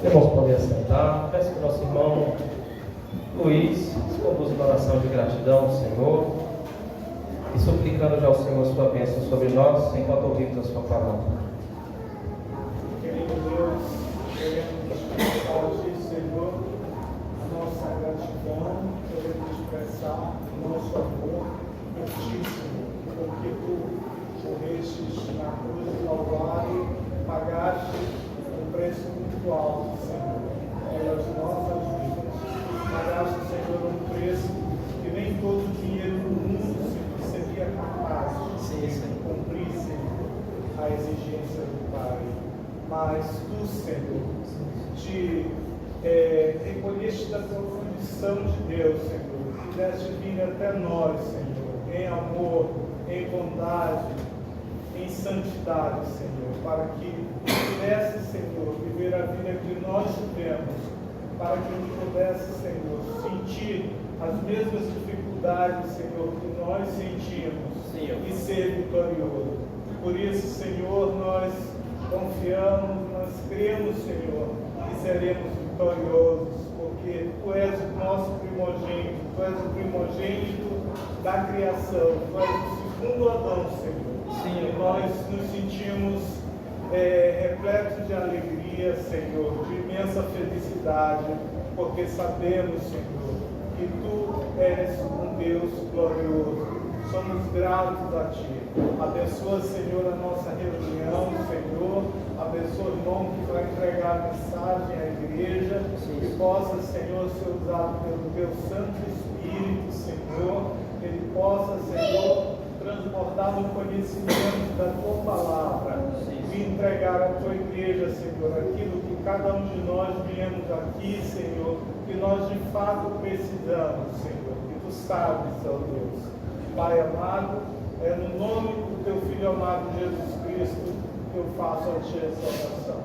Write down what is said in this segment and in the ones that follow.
Irmãos, podem assentar. Peço que nosso irmão Luiz se conduza uma oração de gratidão ao Senhor e suplicando já ao Senhor a sua bênção sobre nós, enquanto ouvimos a sua palavra. Querido Deus, queremos expressar hoje, Senhor, a nossa gratidão, queremos expressar o nosso amor por Ti, Senhor, porque Tu morrestes na cruz do Calvário, pagaste um preço muito alto, Senhor, pelas nossas vidas. Pagaste, Senhor, um preço que nem todo o dinheiro do mundo, Senhor, seria capaz de cumprir, Senhor, a exigência do Pai. Mas Tu, Senhor, te recolheste da tua condição de Deus, Senhor, quiseste vir até nós, Senhor, em amor, em bondade, em santidade, Senhor, para que pudesse, Senhor, viver a vida que nós tivemos, para que eu pudesse, Senhor, sentir as mesmas dificuldades, Senhor, que nós sentimos e ser vitorioso. Por isso, Senhor, nós confiamos, nós cremos, Senhor, que seremos vitoriosos, porque Tu és o nosso primogênito, Tu és o primogênito da criação, Tu és o segundo Adão, Senhor. E nós nos sentimos repletos de alegria, Senhor, de imensa felicidade, porque sabemos, Senhor, que Tu és um Deus glorioso. Somos gratos a Ti. Abençoa, Senhor, a nossa reunião, Senhor. Abençoa o irmão que vai entregar a mensagem à igreja. Que possa, Senhor, ser usado pelo Teu Santo Espírito, Senhor. Que Ele possa, Senhor, transportar no conhecimento da Tua palavra e entregar à Tua igreja, Senhor, aquilo que cada um de nós viemos aqui, Senhor, que nós de fato precisamos, Senhor. Que Tu sabes, ó Deus. Pai amado, é no nome do Teu Filho amado Jesus Cristo que eu faço a Ti essa oração.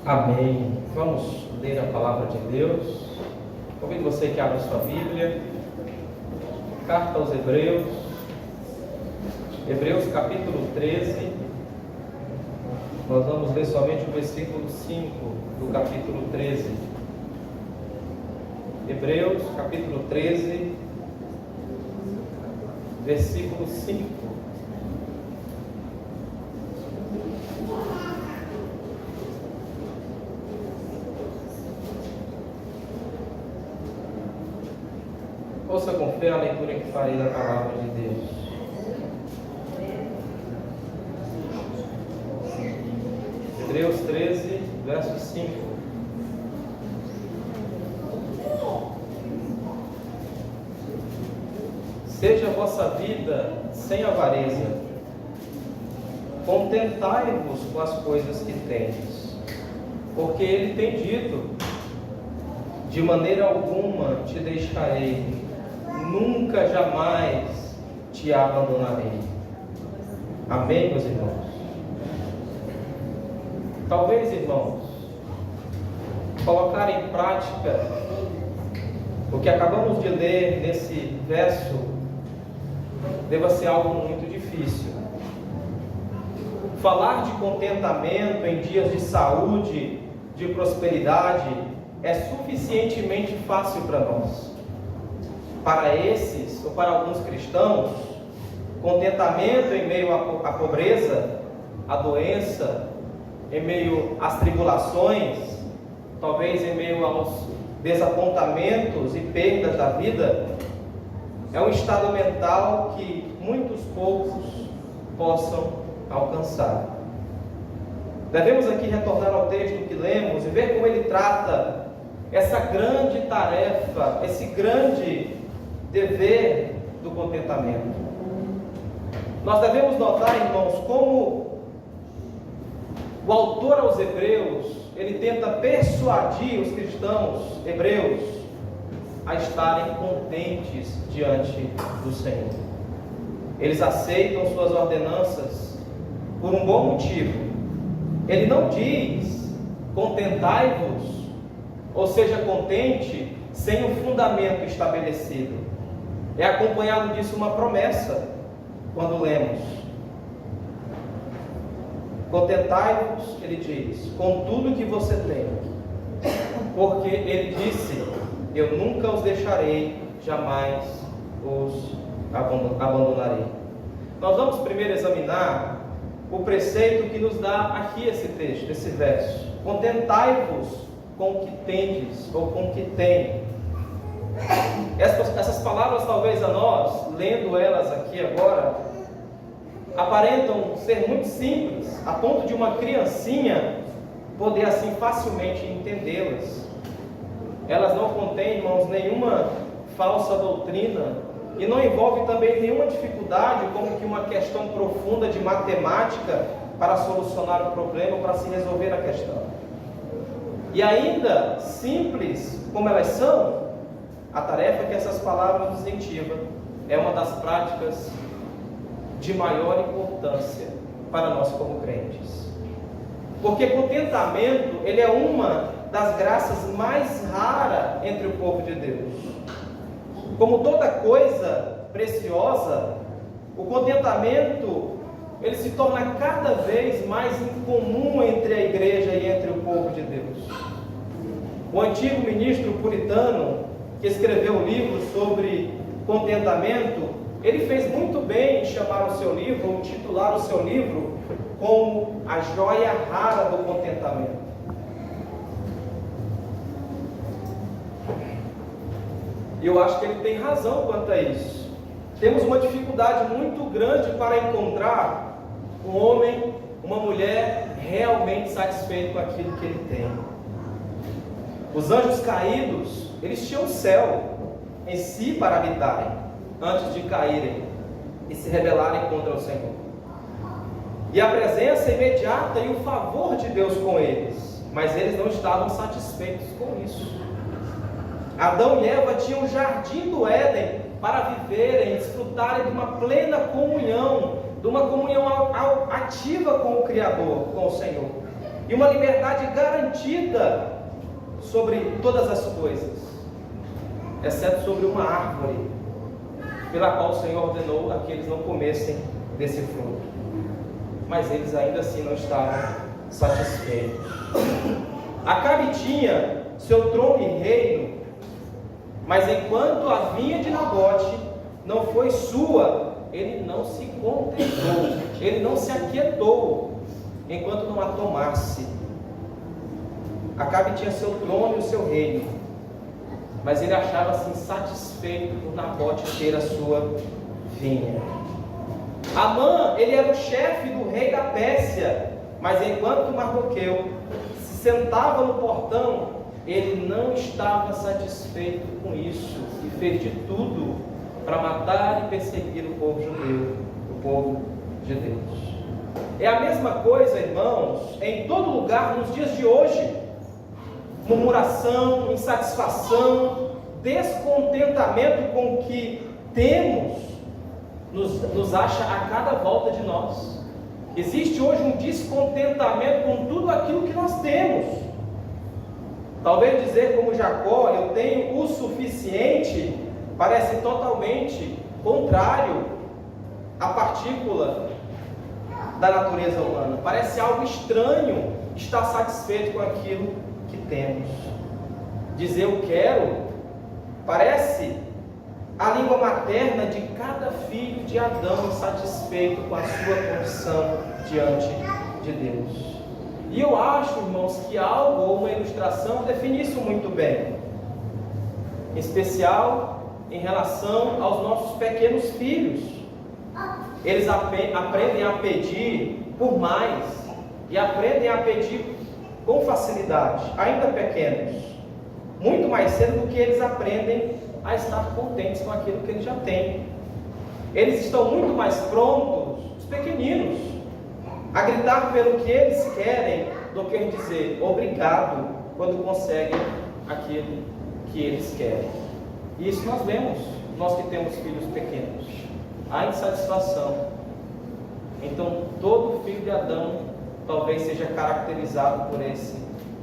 Amém. Vamos ler a palavra de Deus. Convido você que abra sua Bíblia. Carta aos Hebreus. Hebreus capítulo 13. Nós vamos ler somente o versículo 5 do capítulo 13. Hebreus capítulo 13. Versículo 5. Ouça com fé a leitura que farei da palavra de Deus. Hebreus 13, verso 5. Seja a vossa vida sem avareza, contentai-vos com as coisas que tendes, porque Ele tem dito: de maneira alguma te deixarei, nunca jamais te abandonarei. Amém, meus irmãos? Talvez, irmãos, colocar em prática o que acabamos de ler nesse verso deva ser algo muito difícil. Falar de contentamento em dias de saúde, de prosperidade, é suficientemente fácil para nós. Para esses, ou para alguns cristãos, contentamento em meio à pobreza, à doença, em meio às tribulações, talvez em meio aos desapontamentos e perdas da vida, é um estado mental que muitos poucos possam alcançar. Devemos aqui retornar ao texto que lemos e ver como ele trata essa grande tarefa, esse grande dever do contentamento. Nós devemos notar, irmãos, como o autor aos Hebreus, ele tenta persuadir os cristãos hebreus a estarem contentes diante do Senhor. Eles aceitam suas ordenanças por um bom motivo. Ele não diz contentai-vos, ou seja, contente, sem um fundamento estabelecido. É acompanhado disso uma promessa, quando lemos Contentai-vos, ele diz, com tudo que você tem, porque ele disse, eu nunca os deixarei, jamais os abandonarei. Nós vamos primeiro examinar o preceito que nos dá aqui esse texto, esse verso. Contentai-vos com o que tendes, ou com o que tem. Essas palavras, talvez a nós, lendo elas aqui agora, aparentam ser muito simples, a ponto de uma criancinha poder assim facilmente entendê-las. Elas não contêm, irmãos, nenhuma falsa doutrina e não envolve também nenhuma dificuldade, como que uma questão profunda de matemática para solucionar o problema, para se resolver a questão. E ainda simples como elas são, a tarefa que essas palavras nos incentivam é uma das práticas de maior importância para nós como crentes. Porque contentamento, ele é uma das graças mais raras entre o povo de Deus. Como toda coisa preciosa, o contentamento, ele se torna cada vez mais incomum entre a igreja e entre o povo de Deus. O antigo ministro puritano, que escreveu um livro sobre contentamento, ele fez muito bem em chamar o seu livro, ou titular o seu livro, como a joia rara do contentamento. E eu acho que ele tem razão quanto a isso. Temos uma dificuldade muito grande para encontrar um homem, uma mulher realmente satisfeito com aquilo que ele tem. Os anjos caídos, eles tinham o céu em si para habitarem, antes de caírem e se rebelarem contra o Senhor. E a presença imediata e o favor de Deus com eles, mas eles não estavam satisfeitos com isso. Adão e Eva tinham o jardim do Éden para viverem, desfrutarem de uma plena comunhão, de uma comunhão ativa com o Criador, com o Senhor, e uma liberdade garantida sobre todas as coisas, exceto sobre uma árvore, pela qual o Senhor ordenou a que eles não comessem desse fruto. Mas eles ainda assim não estavam satisfeitos. Acabe tinha seu trono e reino, mas enquanto a vinha de Nabote não foi sua, ele não se contentou, ele não se aquietou, enquanto não a tomasse. Acabe tinha seu trono e o seu reino, mas ele achava-se insatisfeito por Nabote ter a sua vinha. Amã, ele era o chefe do rei da Pérsia, mas enquanto Mardoqueu se sentava no portão, ele não estava satisfeito com isso e fez de tudo para matar e perseguir o povo judeu, o povo de Deus. É a mesma coisa, irmãos, em todo lugar nos dias de hoje. Murmuração, insatisfação, descontentamento com o que temos, nos acha a cada volta de nós. Existe hoje um descontentamento com tudo aquilo que nós temos. Talvez dizer como Jacó, eu tenho o suficiente, parece totalmente contrário à partícula da natureza humana. Parece algo estranho estar satisfeito com aquilo que temos. Dizer eu quero parece a língua materna de cada filho de Adão insatisfeito com a sua condição diante de Deus. E eu acho, irmãos, que algo ou uma ilustração define isso muito bem, em especial em relação aos nossos pequenos filhos. Eles aprendem a pedir por mais e aprendem a pedir com facilidade, ainda pequenos, muito mais cedo do que eles aprendem a estar contentes com aquilo que eles já têm. Eles estão muito mais prontos, os pequeninos, a gritar pelo que eles querem do que dizer obrigado quando conseguem aquilo que eles querem. E isso nós vemos, nós que temos filhos pequenos, a insatisfação. Então todo filho de Adão talvez seja caracterizado por esse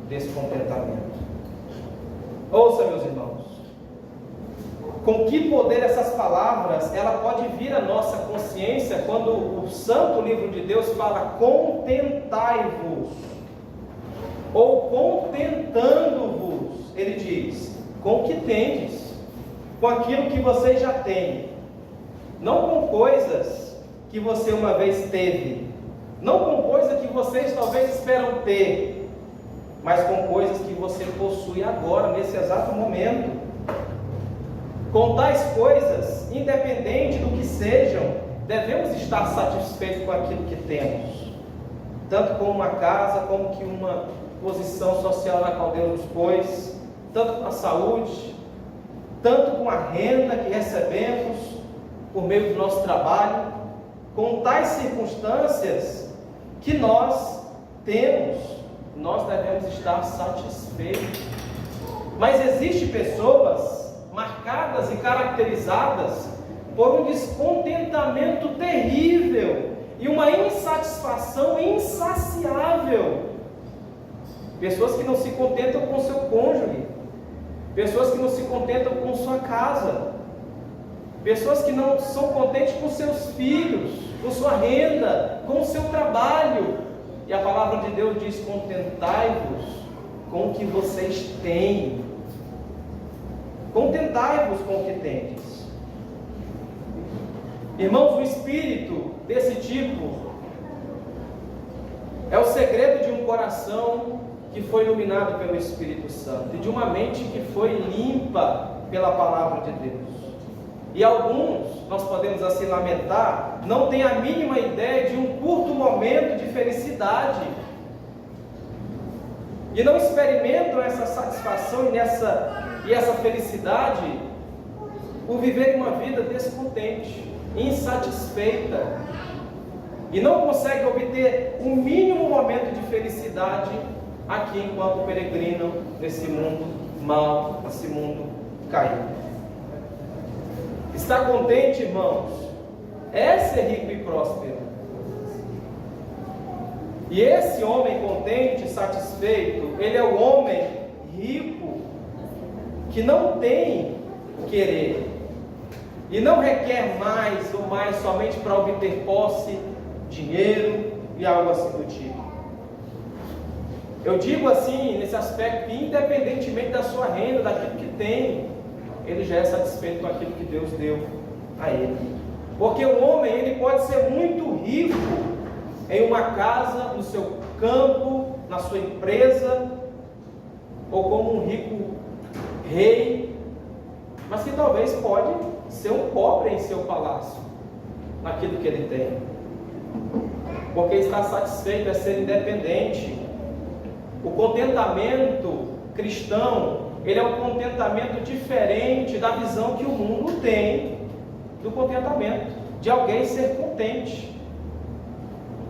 descontentamento. Ouça, meus irmãos, com que poder essas palavras, ela pode vir à nossa consciência quando o santo livro de Deus fala contentai-vos, ou contentando-vos, ele diz, com o que tendes, com aquilo que vocês já têm, não com coisas que você uma vez teve, não com coisas que vocês talvez esperam ter, mas com coisas que você possui agora, nesse exato momento. Com tais coisas, independente do que sejam, devemos estar satisfeitos com aquilo que temos, tanto com uma casa, como que uma posição social na qual Deus nos pôs, tanto com a saúde, tanto com a renda que recebemos por meio do nosso trabalho, com tais circunstâncias que nós temos, nós devemos estar satisfeitos. Mas existem pessoas marcadas e caracterizadas por um descontentamento terrível e uma insatisfação insaciável. Pessoas que não se contentam com seu cônjuge, pessoas que não se contentam com sua casa, pessoas que não são contentes com seus filhos, com sua renda, com o seu trabalho. E a palavra de Deus diz: contentai-vos com o que vocês têm. Contentai-vos com o que tendes. Irmãos, o espírito desse tipo é o segredo de um coração que foi iluminado pelo Espírito Santo e de uma mente que foi limpa pela palavra de Deus. E alguns, nós podemos assim lamentar, não têm a mínima ideia de um curto momento de felicidade e não experimentam essa satisfação e essa felicidade por viverem uma vida descontente, insatisfeita, e não conseguem obter um mínimo momento de felicidade aqui enquanto peregrinam nesse mundo mau, nesse mundo caído. Estar contente, irmãos, é ser rico e próspero. E esse homem contente, satisfeito, ele é o homem rico que não tem querer e não requer mais ou mais somente para obter posse, dinheiro e algo assim do tipo. Eu digo assim, nesse aspecto, que independentemente da sua renda, daquilo que tem, ele já é satisfeito com aquilo que Deus deu a ele. Porque o homem, ele pode ser muito rico em uma casa, no seu campo, na sua empresa, ou como um rico rei, mas que talvez pode ser um pobre em seu palácio, naquilo que ele tem. Porque estar satisfeito é ser independente. O contentamento cristão, ele é um contentamento diferente da visão que o mundo tem do contentamento, de alguém ser contente.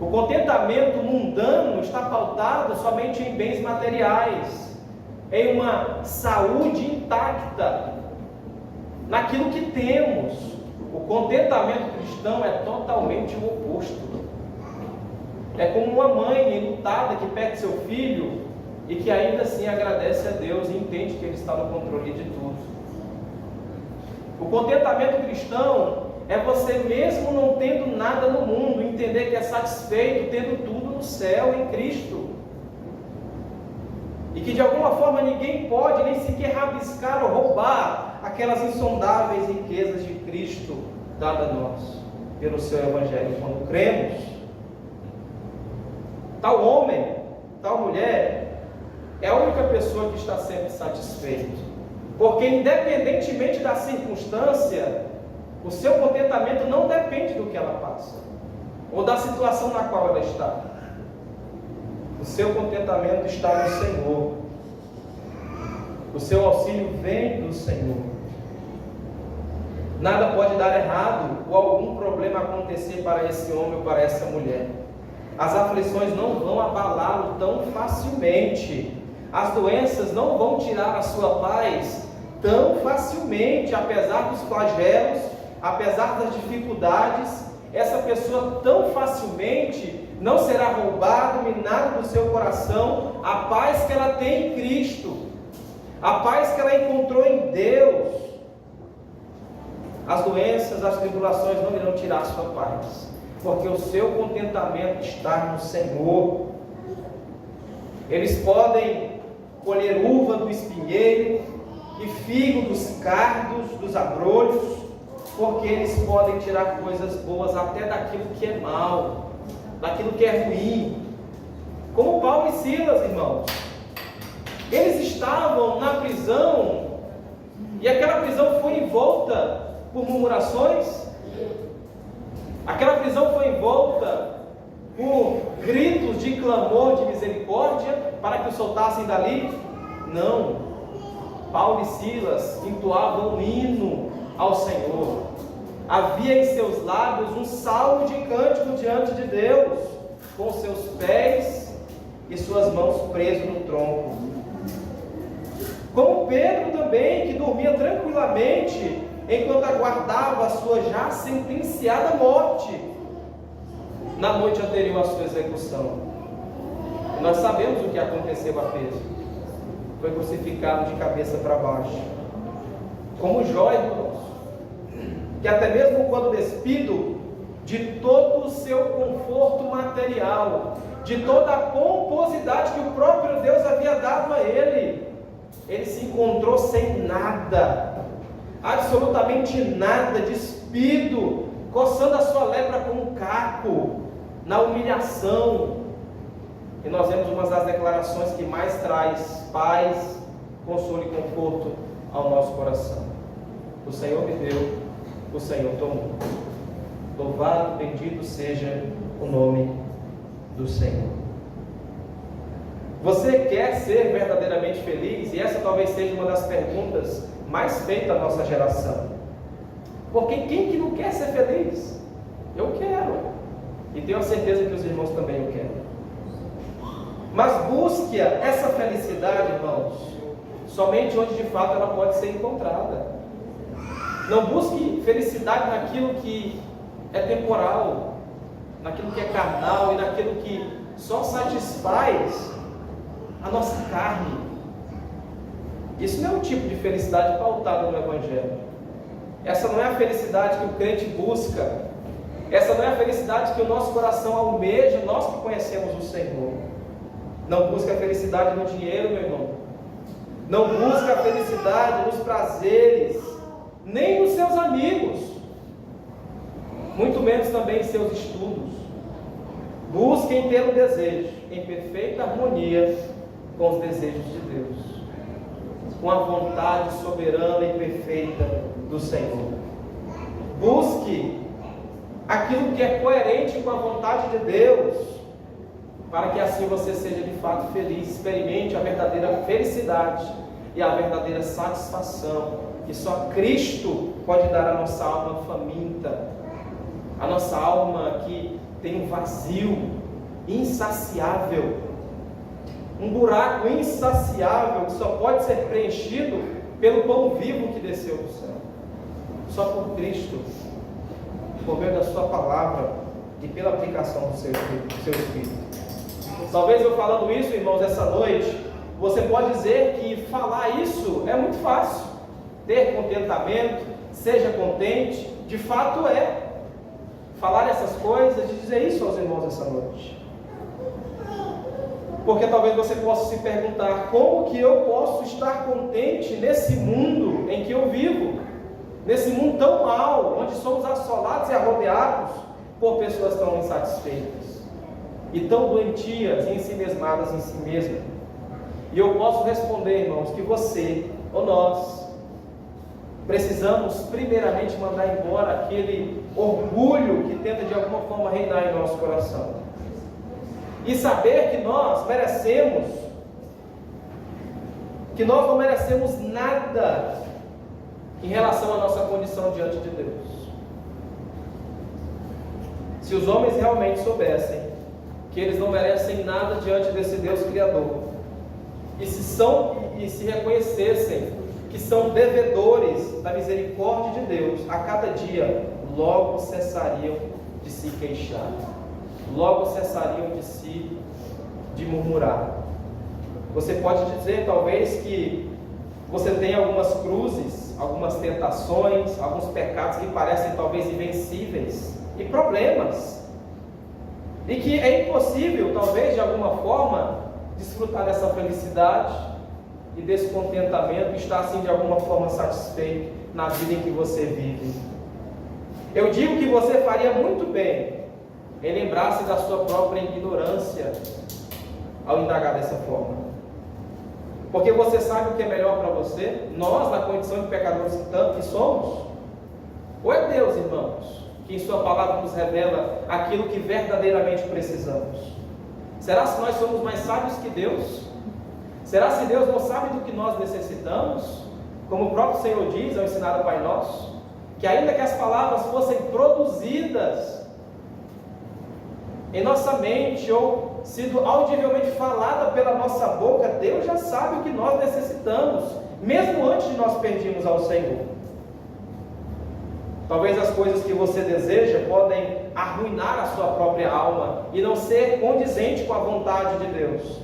O contentamento mundano está pautado somente em bens materiais, em uma saúde intacta, naquilo que temos. O contentamento cristão é totalmente o oposto. É como uma mãe enlutada que perde seu filho e que ainda assim agradece a Deus e entende que Ele está no controle de tudo. O contentamento cristão é você, mesmo não tendo nada no mundo, entender que é satisfeito tendo tudo no céu em Cristo. E que de alguma forma ninguém pode nem sequer rabiscar ou roubar aquelas insondáveis riquezas de Cristo dadas a nós pelo seu Evangelho. Quando cremos, tal homem, tal mulher, é a única pessoa que está sempre satisfeito. Porque independentemente da circunstância, o seu contentamento não depende do que ela passa, ou da situação na qual ela está. O seu contentamento está no Senhor. O seu auxílio vem do Senhor. Nada pode dar errado ou algum problema acontecer para esse homem ou para essa mulher. As aflições não vão abalá-lo tão facilmente. As doenças não vão tirar a sua paz tão facilmente, apesar dos flagelos, apesar das dificuldades. Essa pessoa tão facilmente não será roubada, minada do seu coração a paz que ela tem em Cristo, a paz que ela encontrou em Deus. as doenças, as tribulações não irão tirar a sua paz, porque o seu contentamento está no Senhor. Eles podem colher uva do espinheiro e figo dos cardos, dos abrolhos, porque eles podem tirar coisas boas até daquilo que é mal, daquilo que é ruim. Como Paulo e Silas, irmãos. Eles estavam na prisão e aquela prisão foi envolta por murmurações. Aquela prisão foi envolta por gritos de clamor de misericórdia para que o soltassem dali. Não. Paulo e Silas entoavam um hino ao Senhor. Havia em seus lábios um salmo de cântico diante de Deus, com seus pés e suas mãos presos no tronco. Como Pedro também, que dormia tranquilamente enquanto aguardava a sua já sentenciada morte na noite anterior à sua execução. E nós sabemos o que aconteceu a Pedro. Foi crucificado de cabeça para baixo. Como Jó, irmãos, que até mesmo quando despido de todo o seu conforto material, de toda a pomposidade que o próprio Deus havia dado a ele se encontrou sem nada, absolutamente nada, despido, coçando a sua lepra com um caco, na humilhação. E nós vemos uma das declarações que mais traz paz, consolo e conforto ao nosso coração. O Senhor me deu, o Senhor tomou. Louvado, bendito seja o nome do Senhor. Você quer ser verdadeiramente feliz? E essa talvez seja uma das perguntas mais feitas da nossa geração. Porque quem que não quer ser feliz? Eu quero. E tenho a certeza que os irmãos também o querem. Mas busque essa felicidade, irmãos, somente onde de fato ela pode ser encontrada. Não busque felicidade naquilo que é temporal, naquilo que é carnal e naquilo que só satisfaz a nossa carne. Isso não é um tipo de felicidade pautada no Evangelho. Essa não é a felicidade que o crente busca. Essa não é a felicidade que o nosso coração almeja, nós que conhecemos o Senhor. Não busca a felicidade no dinheiro, meu irmão. Não busca a felicidade nos prazeres, nem nos seus amigos, muito menos também em seus estudos. Busquem ter o desejo em perfeita harmonia com os desejos de Deus, com a vontade soberana e perfeita do Senhor. Busque aquilo que é coerente com a vontade de Deus, para que assim você seja de fato feliz, experimente a verdadeira felicidade e a verdadeira satisfação que só Cristo pode dar à nossa alma faminta, a nossa alma que tem um vazio insaciável, um buraco insaciável que só pode ser preenchido pelo pão vivo que desceu do céu, só por Cristo, por meio da sua palavra e pela aplicação do seu Espírito. Talvez eu falando isso, irmãos, essa noite, você pode dizer que falar isso é muito fácil. Ter contentamento, seja contente, de fato é. Falar essas coisas e dizer isso aos irmãos essa noite. Porque talvez você possa se perguntar, como que eu posso estar contente nesse mundo em que eu vivo? Nesse mundo tão mal, onde somos assolados e arrodeados por pessoas tão insatisfeitas e tão doentias e ensimesmadas em si mesmas. E eu posso responder, irmãos, que você ou nós precisamos primeiramente mandar embora aquele orgulho que tenta de alguma forma reinar em nosso coração e saber que nós merecemos, que nós não merecemos nada em relação à nossa condição diante de Deus. Se os homens realmente soubessem que eles não merecem nada diante desse Deus Criador, e se reconhecessem que são devedores da misericórdia de Deus, a cada dia logo cessariam de se queixar, logo cessariam de murmurar. Você pode dizer talvez que você tem algumas cruzes vezes, algumas tentações, alguns pecados que parecem talvez invencíveis, e problemas, e que é impossível, talvez, de alguma forma, desfrutar dessa felicidade e desse contentamento, estar assim de alguma forma satisfeito na vida em que você vive. Eu digo que você faria muito bem em lembrar-se da sua própria ignorância ao indagar dessa forma. Porque você sabe o que é melhor para você? Nós, na condição de pecadores que somos? Ou é Deus, irmãos, que em sua palavra nos revela aquilo que verdadeiramente precisamos? Será que nós somos mais sábios que Deus? Será se Deus não sabe do que nós necessitamos? Como o próprio Senhor diz ao ensinar o Pai Nosso, que ainda que as palavras fossem produzidas em nossa mente ou sido audivelmente falada pela nossa boca, Deus já sabe o que nós necessitamos, mesmo antes de nós pedirmos ao Senhor. Talvez as coisas que você deseja podem arruinar a sua própria alma e não ser condizente com a vontade de Deus.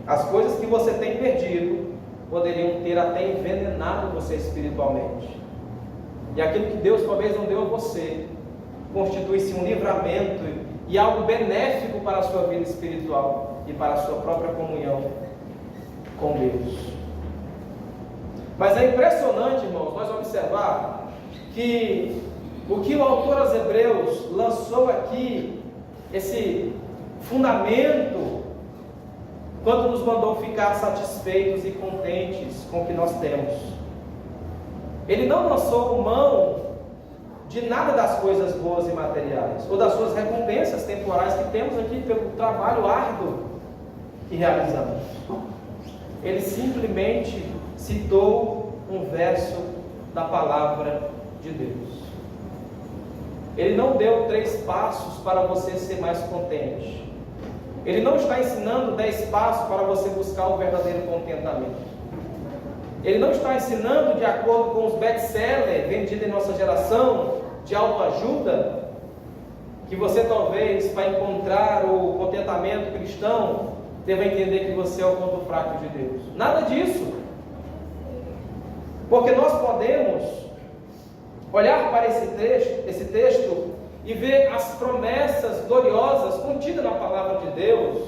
As coisas que você tem perdido poderiam ter até envenenado você espiritualmente. E aquilo que Deus talvez não deu a você constitui-se um livramento e algo benéfico para a sua vida espiritual e para a sua própria comunhão com Deus. Mas é impressionante, irmãos, nós observar que o que o autor aos Hebreus lançou aqui, esse fundamento, quando nos mandou ficar satisfeitos e contentes com o que nós temos. Ele não lançou mão de nada das coisas boas e materiais, ou das suas recompensas temporais que temos aqui pelo trabalho árduo que realizamos. Ele simplesmente citou um verso da palavra de Deus. Ele não deu 3 passos para você ser mais contente. Ele não está ensinando 10 passos para você buscar o verdadeiro contentamento. Ele não está ensinando de acordo com os best-sellers vendidos em nossa geração de autoajuda, que você talvez, para encontrar o contentamento cristão, deva entender que você é o ponto fraco de Deus. Nada disso. Porque nós podemos olhar para esse texto e ver as promessas gloriosas contidas na palavra de Deus,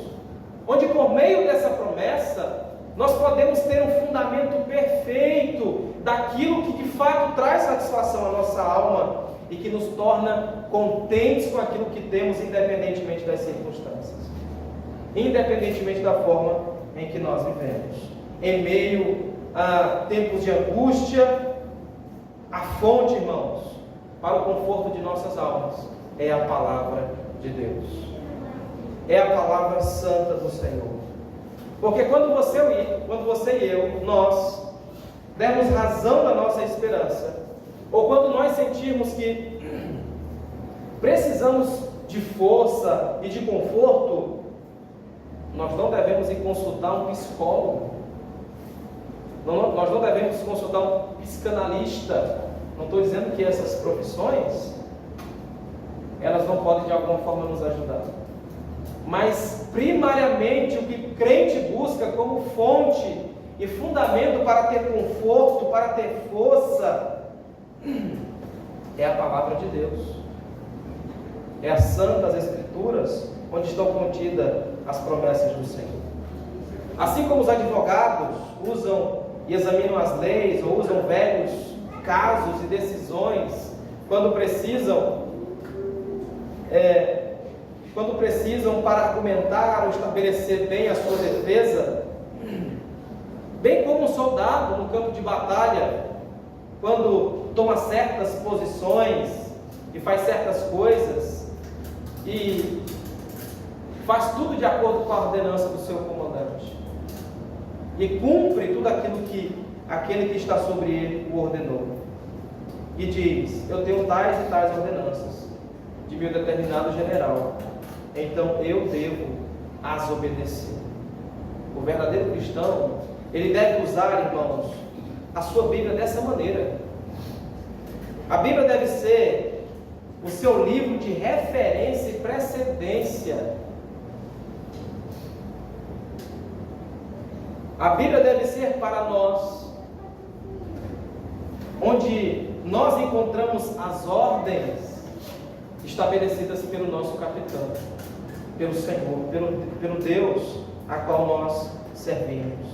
onde por meio dessa promessa nós podemos ter um fundamento perfeito daquilo que de fato traz satisfação à nossa alma e que nos torna contentes com aquilo que temos, independentemente das circunstâncias, independentemente da forma em que nós vivemos. Em meio a tempos de angústia, a fonte, irmãos, para o conforto de nossas almas é a palavra de Deus, é a palavra santa do Senhor. Porque quando você e eu, nós dermos razão da nossa esperança, ou quando nós sentirmos que precisamos de força e de conforto, nós não devemos ir consultar um psicólogo, nós não devemos consultar um psicanalista. Não estou dizendo que essas profissões elas não podem de alguma forma nos ajudar, mas primariamente o que crente busca como fonte e fundamento para ter conforto, para ter força, é a palavra de Deus, é as santas escrituras, onde estão contidas as promessas do Senhor. Assim como os advogados usam e examinam as leis, ou usam velhos casos e decisões quando precisam para argumentar ou estabelecer bem a sua defesa, bem como um soldado no campo de batalha, quando toma certas posições e faz certas coisas e faz tudo de acordo com a ordenança do seu comandante e cumpre tudo aquilo que aquele que está sobre ele o ordenou, e diz: eu tenho tais e tais ordenanças de meu determinado general, então eu devo as obedecer. O verdadeiro cristão, ele deve usar, irmãos, a sua Bíblia dessa maneira. A Bíblia deve ser o seu livro de referência e precedência. A Bíblia deve ser para nós onde nós encontramos as ordens estabelecidas pelo nosso capitão, pelo Senhor, pelo Deus a qual nós servimos.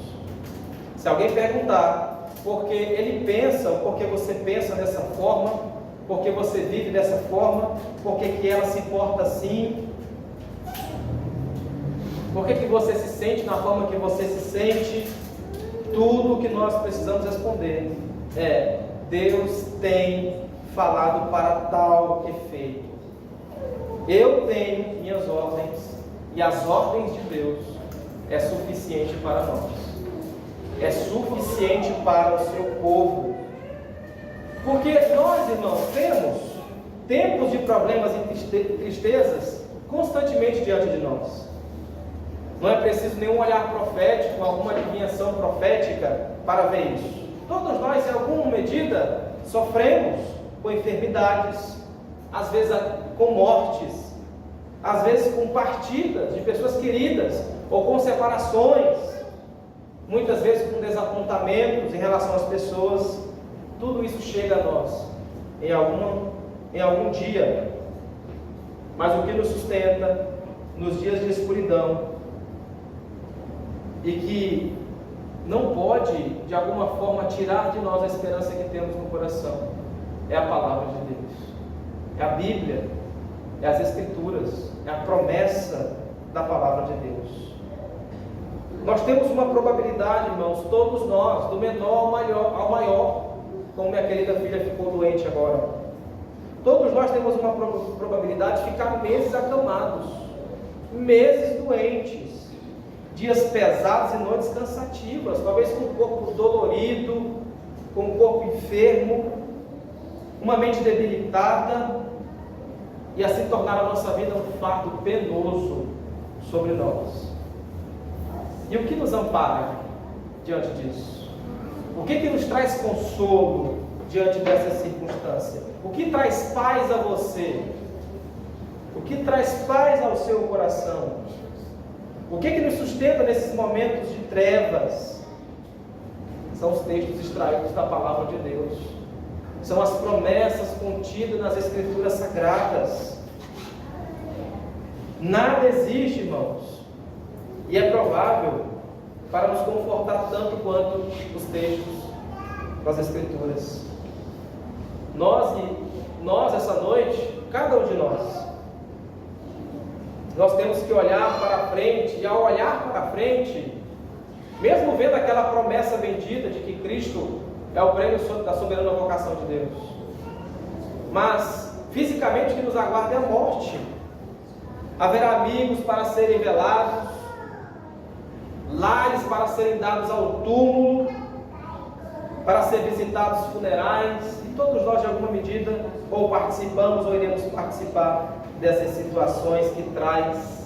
Se alguém perguntar por que ele pensa, ou por que você pensa dessa forma, por que você vive dessa forma, por que ela se porta assim, por que você se sente na forma que você se sente, tudo o que nós precisamos responder é: Deus tem falado para tal efeito. Eu tenho minhas ordens, e as ordens de Deus é suficiente para nós, é suficiente para o seu povo. Porque nós, irmãos, temos tempos de problemas e tristezas constantemente diante de nós. Não é preciso nenhum olhar profético, alguma adivinhação profética para ver isso. Todos nós, em alguma medida, sofremos com enfermidades, às vezes com mortes, às vezes com partidas de pessoas queridas, ou com separações, muitas vezes com desapontamentos em relação às pessoas. Tudo isso chega a nós em algum dia. Mas o que nos sustenta nos dias de escuridão, e que não pode de alguma forma tirar de nós a esperança que temos no coração, é a palavra de Deus, é a Bíblia, é as Escrituras, é a promessa da palavra de Deus. Nós temos uma probabilidade, irmãos, todos nós, do menor ao maior, como minha querida filha ficou doente agora. Todos nós temos uma probabilidade de ficar meses acamados, meses doentes, dias pesados e noites cansativas, talvez com o corpo dolorido, com o corpo enfermo, uma mente debilitada, e assim tornar a nossa vida um fardo penoso sobre nós. E o que nos ampara diante disso? O que nos traz consolo diante dessa circunstância? O que traz paz a você? O que traz paz ao seu coração? O que nos sustenta nesses momentos de trevas? São os textos extraídos da palavra de Deus. São as promessas contidas nas Escrituras Sagradas. Nada existe, irmãos, e é provável, para nos confortar tanto quanto os textos das Escrituras. Nós essa noite, cada um de nós temos que olhar para frente, e ao olhar para frente, mesmo vendo aquela promessa bendita de que Cristo é o prêmio da soberana vocação de Deus, mas fisicamente o que nos aguarda é a morte. Haverá amigos para serem velados, lares para serem dados ao túmulo, para ser visitados funerais, e todos nós, de alguma medida, ou participamos ou iremos participar dessas situações que traz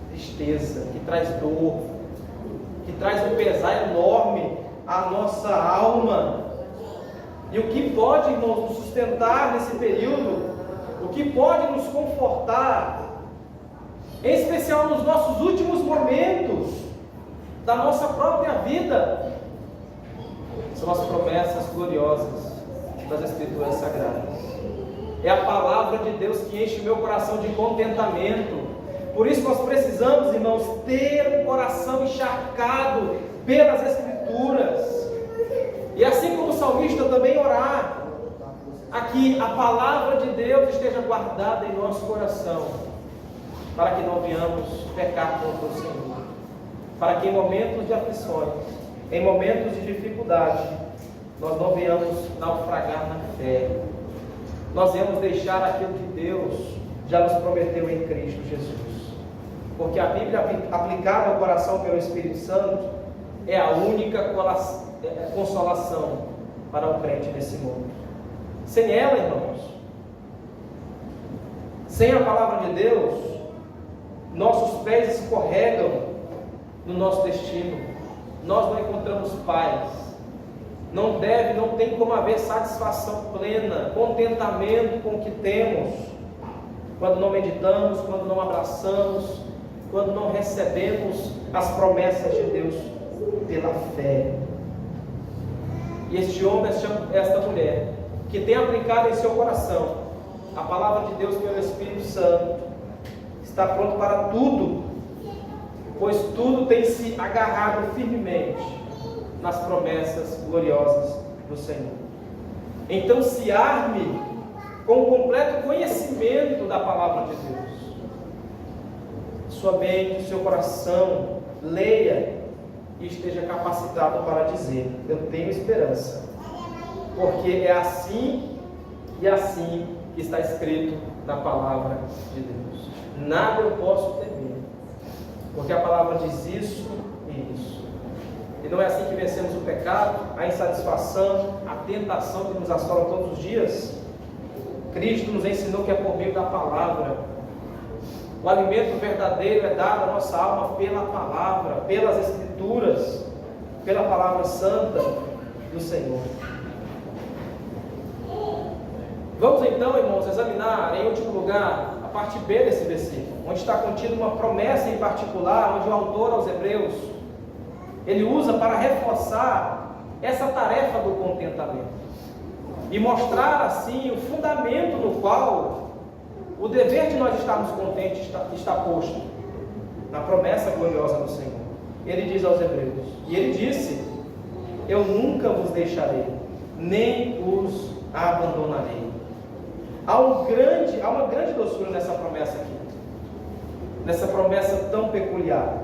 tristeza, que traz dor, que traz um pesar enorme à nossa alma. E o que pode, irmãos, nos sustentar nesse período, o que pode nos confortar, em especial nos nossos últimos momentos da nossa própria vida, são as promessas gloriosas das Escrituras Sagradas. É a palavra de Deus que enche o meu coração de contentamento. Por isso nós precisamos, irmãos, ter um coração encharcado pelas Escrituras. E assim como o salmista, também orar a que a palavra de Deus esteja guardada em nosso coração, para que não venhamos pecar contra o Senhor, para que em momentos de aflições, em momentos de dificuldade, nós não venhamos naufragar na fé, nós venhamos deixar aquilo que Deus já nos prometeu em Cristo Jesus, porque a Bíblia aplicada ao coração pelo Espírito Santo é a única consolação para o crente nesse mundo. Sem ela, irmãos, sem a palavra de Deus, nossos pés escorregam no nosso destino, nós não encontramos paz, não tem como haver satisfação plena, contentamento com o que temos, quando não meditamos, quando não abraçamos, quando não recebemos as promessas de Deus pela fé. E este homem, esta mulher, que tem aplicado em seu coração a palavra de Deus pelo Espírito Santo, está pronto para tudo, pois tudo tem se agarrado firmemente nas promessas gloriosas do Senhor. Então se arme com o completo conhecimento da palavra de Deus. Sua mente, seu coração, leia e esteja capacitado para dizer: eu tenho esperança, porque é assim e assim que está escrito na palavra de Deus. Nada eu posso temer, porque a palavra diz isso e isso. E não é assim que vencemos o pecado, a insatisfação, a tentação que nos assola todos os dias. Cristo nos ensinou que é por meio da palavra. O alimento verdadeiro é dado à nossa alma pela palavra, pelas Escrituras, pela palavra santa do Senhor. Vamos então, irmãos, examinar em último lugar a parte B desse versículo, onde está contida uma promessa em particular, onde o autor aos Hebreus, ele usa para reforçar essa tarefa do contentamento e mostrar assim o fundamento no qual o dever de nós estarmos contentes está posto na promessa gloriosa do Senhor. Ele diz aos Hebreus, e ele disse: eu nunca vos deixarei, nem os abandonarei. Há uma grande doçura nessa promessa aqui, nessa promessa tão peculiar,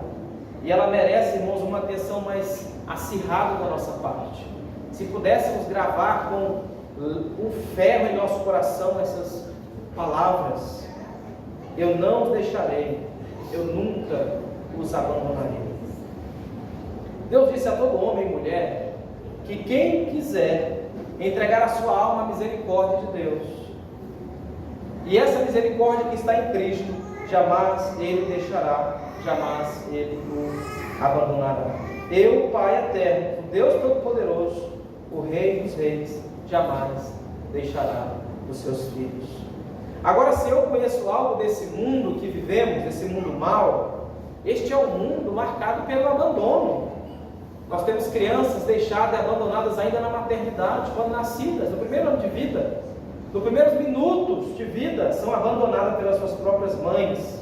e ela merece, irmãos, uma atenção mais acirrada da nossa parte. Se pudéssemos gravar com o ferro em nosso coração essas palavras: eu não os deixarei, eu nunca os abandonarei. Deus disse a todo homem e mulher que quem quiser entregar a sua alma à misericórdia de Deus, e essa misericórdia que está em Cristo, jamais Ele deixará, jamais Ele o abandonará. Eu, Pai eterno, o Deus Todo-Poderoso, o Rei dos Reis, jamais deixará os seus filhos. Agora, se eu conheço algo desse mundo que vivemos, desse mundo mau, este é um mundo marcado pelo abandono. Nós temos crianças deixadas e abandonadas ainda na maternidade, quando nascidas, no primeiro ano de vida, nos primeiros minutos de vida, são abandonadas pelas suas próprias mães.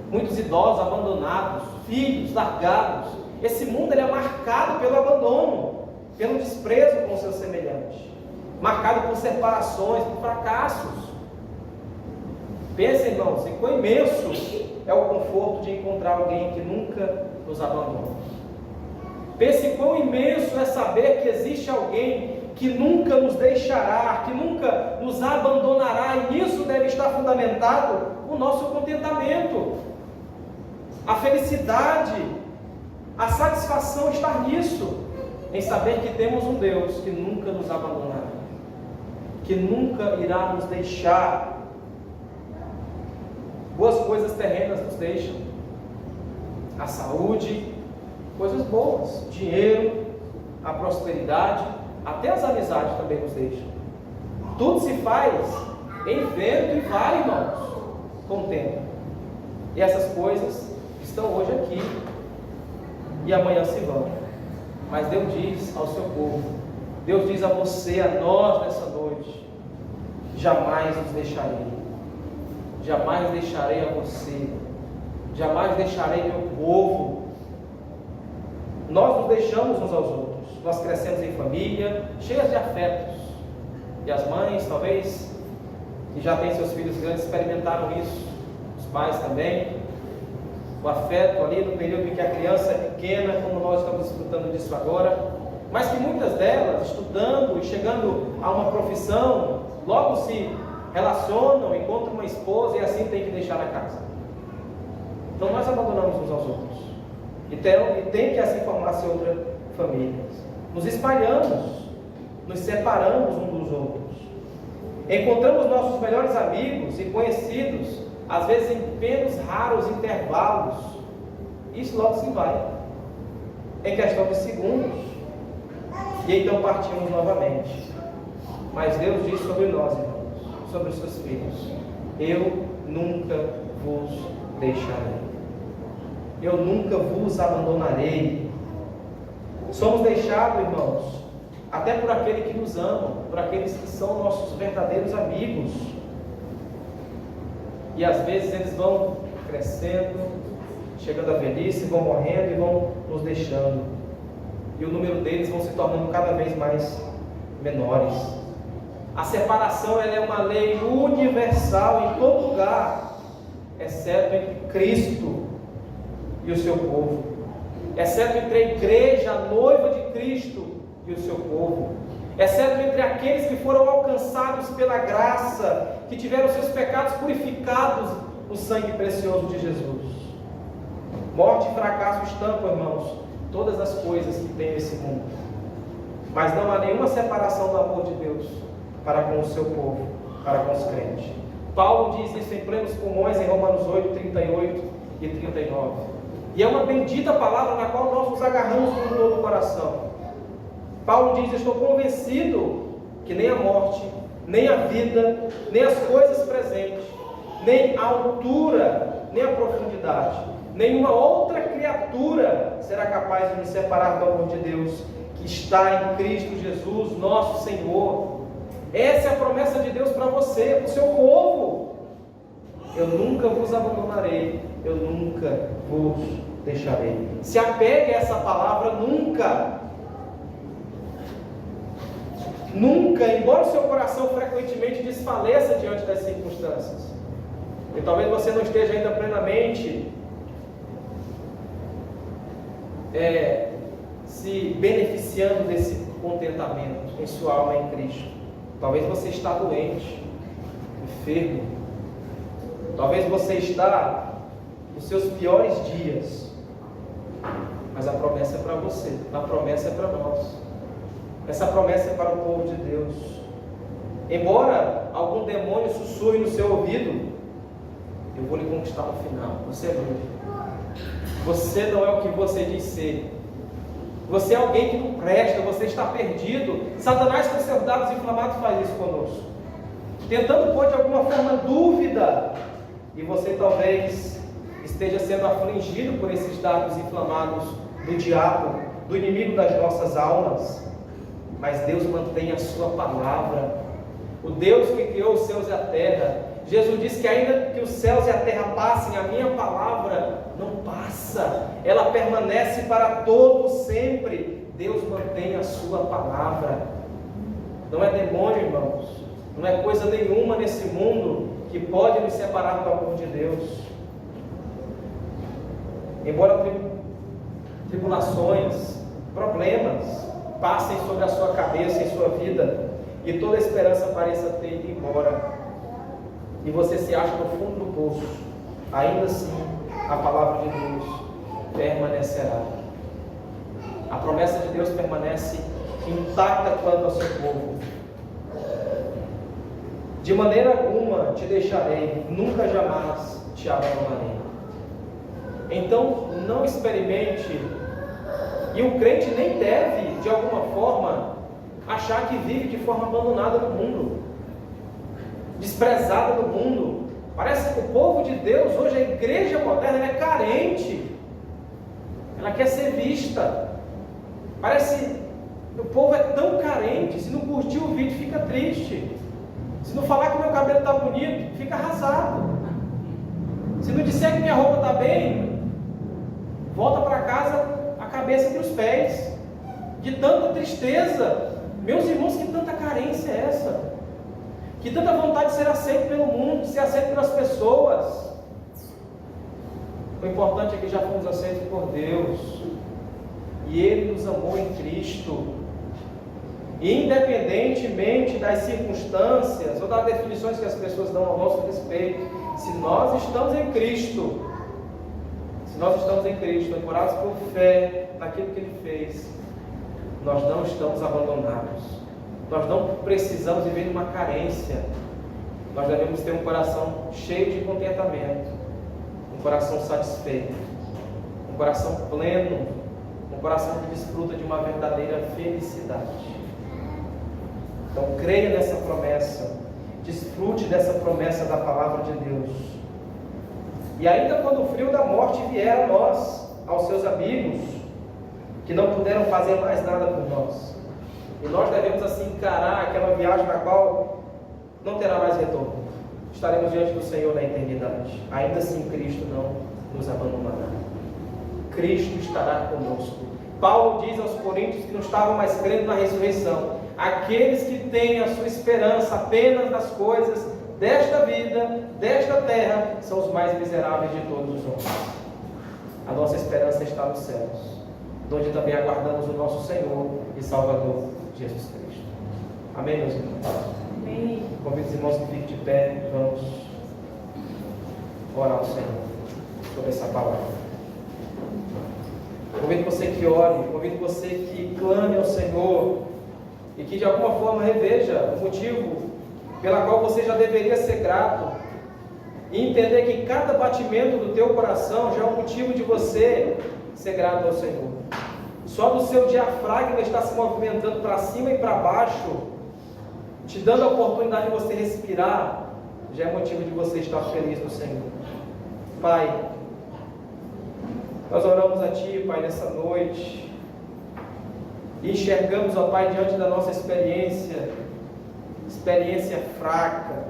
Muitos idosos abandonados, filhos largados. Esse mundo ele é marcado pelo abandono, pelo desprezo com o seu semelhante, marcado por separações, por fracassos. Pensem, irmãos, em quão imenso é o conforto de encontrar alguém que nunca nos abandona. Pensem quão imenso é saber que existe alguém que nunca nos deixará, que nunca nos abandonará, e nisso deve estar fundamentado o nosso contentamento, a felicidade, a satisfação está nisso, em saber que temos um Deus que nunca nos abandonará, que nunca irá nos deixar. Boas coisas terrenas nos deixam, a saúde, coisas boas, dinheiro, a prosperidade, até as amizades também nos deixam. Tudo se faz em vento e vai, irmãos, com o tempo. E essas coisas estão hoje aqui e amanhã se vão. Mas Deus diz ao seu povo, Deus diz a você, a nós nessa noite: jamais os deixarei, jamais deixarei a você, jamais deixarei meu povo. Nós nos deixamos uns aos outros, nós crescemos em família, cheias de afetos, e as mães, talvez, que já têm seus filhos grandes, experimentaram isso, os pais também, o afeto ali no período em que a criança é pequena, como nós estamos desfrutando disso agora, mas que muitas delas, estudando e chegando a uma profissão, logo se relacionam, encontram uma esposa e assim tem que deixar na casa. Então nós abandonamos uns aos outros, e tem que assim formar-se outra família. Nos espalhamos, nos separamos uns dos outros, encontramos nossos melhores amigos e conhecidos, às vezes em pequenos, raros intervalos. Isso logo se vai, em questão de segundos, e então partimos novamente. Mas Deus diz sobre nós, irmãos, sobre os seus filhos: eu nunca vos deixarei, eu nunca vos abandonarei. Somos deixados, irmãos, até por aquele que nos ama, por aqueles que são nossos verdadeiros amigos. E às vezes eles vão crescendo, chegando à velhice, vão morrendo e vão nos deixando. E o número deles vão se tornando cada vez mais menores. A separação ela é uma lei universal em todo lugar, exceto entre Cristo e o seu povo, exceto entre a igreja, a noiva de Cristo e o seu povo, exceto entre aqueles que foram alcançados pela graça, que tiveram seus pecados purificados no sangue precioso de Jesus. Morte e fracasso estampam, irmãos, todas as coisas que tem nesse mundo, mas não há nenhuma separação do amor de Deus para com o seu povo, para com os crentes. Paulo diz isso em plenos pulmões em Romanos 8, 38 e 39. E é uma bendita palavra na qual nós nos agarramos com todo o coração. Paulo diz: estou convencido que nem a morte, nem a vida, nem as coisas presentes, nem a altura, nem a profundidade, nenhuma outra criatura será capaz de nos separar do amor de Deus que está em Cristo Jesus, nosso Senhor. Essa é a promessa de Deus para você, para o seu povo. Eu nunca vos abandonarei, eu nunca vos deixarei. Se apegue a essa palavra, nunca. Nunca, embora o seu coração frequentemente desfaleça diante das circunstâncias, e talvez você não esteja ainda plenamente se beneficiando desse contentamento em sua alma em Cristo. Talvez você está doente, enfermo, talvez você está nos seus piores dias, mas a promessa é para você, a promessa é para nós. Essa promessa é para o povo de Deus. Embora algum demônio sussurre no seu ouvido: eu vou lhe conquistar no final, você é bruto, você não é o que você diz ser, você é alguém que não presta, você está perdido. Satanás com seus dados inflamados faz isso conosco, tentando pôr de alguma forma dúvida, e você talvez esteja sendo afligido por esses dados inflamados do diabo, do inimigo das nossas almas. Mas Deus mantém a sua palavra. O Deus que criou os céus e a terra. Jesus disse que ainda que os céus e a terra passem, a minha palavra não passa. Ela permanece para todo sempre. Deus mantém a sua palavra. Não é demônio, irmãos. Não é coisa nenhuma nesse mundo que pode nos separar do amor de Deus. Embora tribulações, problemas passem sobre a sua cabeça e sua vida, e toda a esperança pareça ter ido embora, e você se acha no fundo do poço, ainda assim a palavra de Deus permanecerá. A promessa de Deus permanece intacta quanto ao seu povo. De maneira alguma te deixarei, nunca jamais te abandonarei. Então não experimente. E o crente nem deve, de alguma forma, achar que vive de forma abandonada no mundo, desprezada no mundo. Parece que o povo de Deus, hoje a igreja moderna, ela é carente, ela quer ser vista. Parece que o povo é tão carente, se não curtir o vídeo fica triste, se não falar que o meu cabelo está bonito, fica arrasado, se não disser que minha roupa está bem, volta para casa cabeça entre os pés, de tanta tristeza. Meus irmãos, que tanta carência é essa? Que tanta vontade de ser aceito pelo mundo, de ser aceito pelas pessoas. O importante é que já fomos aceitos por Deus, e Ele nos amou em Cristo. E independentemente das circunstâncias ou das definições que as pessoas dão ao nosso respeito, se nós estamos em Cristo, ancorados por fé naquilo que Ele fez, nós não estamos abandonados, nós não precisamos viver numa carência, nós devemos ter um coração cheio de contentamento, um coração satisfeito, um coração pleno, um coração que desfruta de uma verdadeira felicidade. Então creia nessa promessa, desfrute dessa promessa da palavra de Deus. E ainda quando o frio da morte vier a nós, aos seus amigos, que não puderam fazer mais nada por nós. E nós devemos assim encarar aquela viagem na qual não terá mais retorno. Estaremos diante do Senhor na eternidade. Ainda assim, Cristo não nos abandonará. Cristo estará conosco. Paulo diz aos coríntios que não estavam mais crendo na ressurreição. Aqueles que têm a sua esperança apenas nas coisas desta vida, desta terra, são os mais miseráveis de todos os homens. A nossa esperança está nos céus, onde também aguardamos o nosso Senhor e Salvador, Jesus Cristo. Amém, meus irmãos? Amém. Convido os irmãos que fiquem de pé, vamos orar ao Senhor sobre essa palavra. Convido você que ore, convido você que clame ao Senhor e que de alguma forma reveja o motivo pela qual você já deveria ser grato e entender que cada batimento do teu coração já é um motivo de você ser grato ao Senhor. Só do seu diafragma está se movimentando para cima e para baixo, te dando a oportunidade de você respirar, já é motivo de você estar feliz no Senhor. Pai, nós oramos a Ti, Pai, nessa noite, e enxergamos, ó Pai, diante da nossa experiência fraca,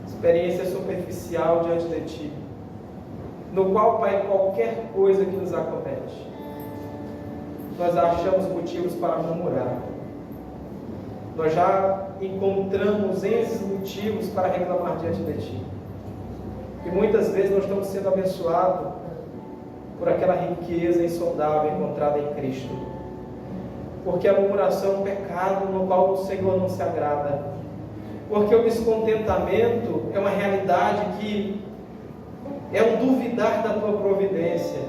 experiência superficial diante de Ti, no qual, Pai, qualquer coisa que nos acomete, nós achamos motivos para murmurar. Nós já encontramos esses motivos para reclamar diante de Ti. E muitas vezes nós estamos sendo abençoados por aquela riqueza insondável encontrada em Cristo. Porque a murmuração é um pecado no qual o Senhor não se agrada. Porque o descontentamento é uma realidade que é um duvidar da Tua providência.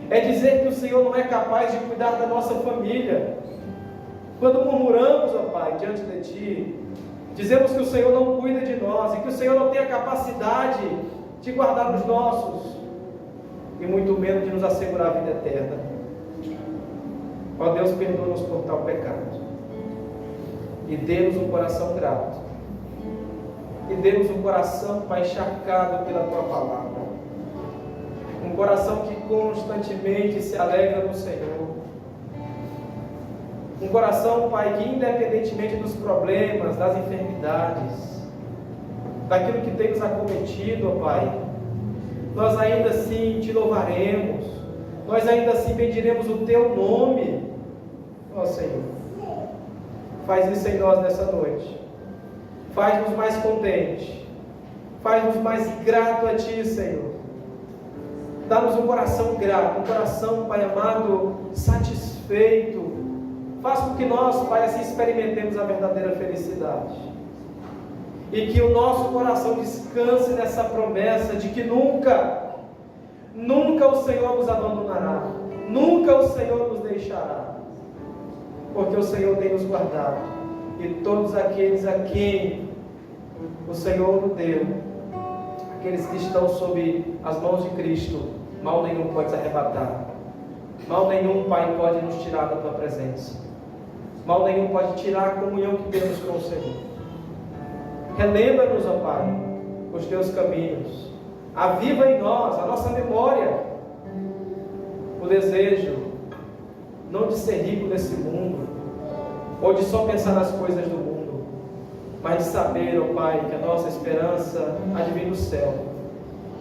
É dizer que o Senhor não é capaz de cuidar da nossa família. Quando murmuramos, ó Pai, diante de Ti, dizemos que o Senhor não cuida de nós e que o Senhor não tem a capacidade de guardar os nossos e muito menos de nos assegurar a vida eterna. Ó Deus, perdoa-nos por tal pecado e dê-nos um coração grato e dê-nos um coração, Pai, encharcado pela Tua palavra, um coração que constantemente se alegra no Senhor, um coração, Pai, que independentemente dos problemas, das enfermidades, daquilo que tem nos acometido, ó Pai, nós ainda assim Te louvaremos, nós ainda assim bendiremos o Teu nome, ó Senhor. Faz isso em nós nessa noite, faz-nos mais contentes, faz-nos mais grato a Ti, Senhor. Dá-nos um coração grato, um coração, Pai amado, satisfeito. Faz com que nós, Pai, assim experimentemos a verdadeira felicidade. E que o nosso coração descanse nessa promessa de que nunca o Senhor nos abandonará, nunca o Senhor nos deixará, porque o Senhor tem nos guardado, e todos aqueles a quem o Senhor nos deu, aqueles que estão sob as mãos de Cristo, mal nenhum pode se arrebatar, mal nenhum, Pai, pode nos tirar da Tua presença, mal nenhum pode tirar a comunhão que temos com o Senhor. Relembra-nos, ó Pai, os Teus caminhos. Aviva em nós a nossa memória, o desejo, não de ser rico nesse mundo, ou de só pensar nas coisas do mundo, mas de saber, ó Pai, que a nossa esperança advém do céu,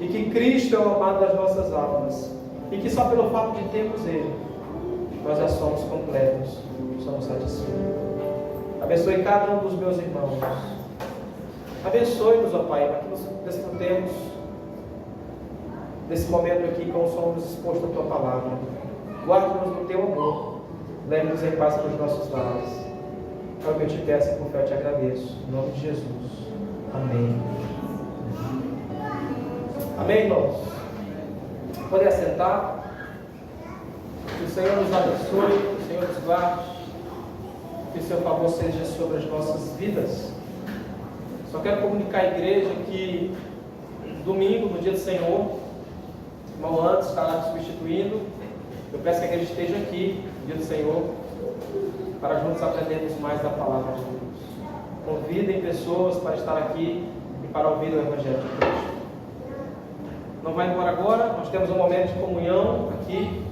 e que Cristo é o amado das nossas almas, e que só pelo fato de termos Ele, nós já somos completos, somos satisfeitos. Abençoe cada um dos meus irmãos. Abençoe-nos, ó Pai, para que nos desfrutemos desse momento aqui, como somos expostos à Tua palavra. Guarde-nos no Teu amor, leve-nos em paz para os nossos lares. É o que eu te peço e por fé eu te agradeço. Em nome de Jesus. Amém. Amém, irmãos? Podem assentar. Que o Senhor nos abençoe, que o Senhor nos guarde, que o Seu favor seja sobre as nossas vidas. Só quero comunicar à igreja que domingo, no dia do Senhor, o irmão Anderson estará substituindo. Eu peço que a igreja esteja aqui, no dia do Senhor, para juntos aprendermos mais da palavra de Deus. Convidem pessoas para estar aqui e para ouvir o Evangelho de Cristo. Não vai embora agora, nós temos um momento de comunhão aqui.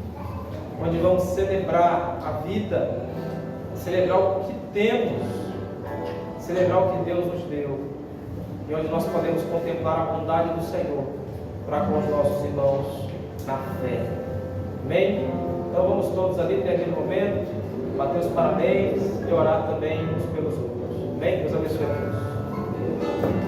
onde vamos celebrar a vida, celebrar o que temos, celebrar o que Deus nos deu, e onde nós podemos contemplar a bondade do Senhor para com os nossos irmãos na fé. Amém? Então vamos todos ali ter aquele momento, bater os parabéns e orar também uns pelos outros. Amém? Deus abençoe a todos.